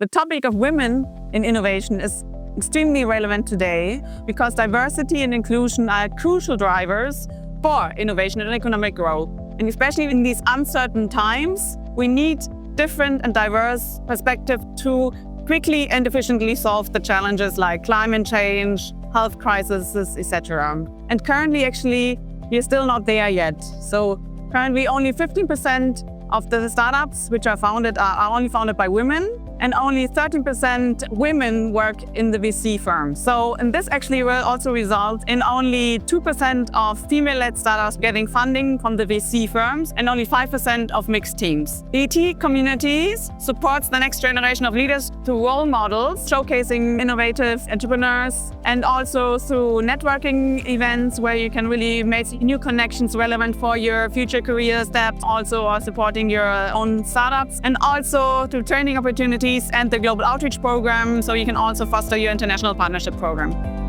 The topic of women in innovation is extremely relevant today because diversity and inclusion are crucial drivers for innovation and economic growth. And especially in these uncertain times, we need different and diverse perspectives to quickly and efficiently solve the challenges like climate change, health crises, etc. And currently, actually, we're still not there yet. So currently, only 15% of the startups which are founded are only founded by women, and only 13% women work in the VC firms. So, and this actually will also result in only 2% of female-led startups getting funding from the VC firms and only 5% of mixed teams. The EIT communities supports the next generation of leaders through role models, showcasing innovative entrepreneurs, and also through networking events where you can really make new connections relevant for your future career steps, also are supporting your own startups, and also through training opportunities and the Global Outreach Program, so you can also foster your international partnership program.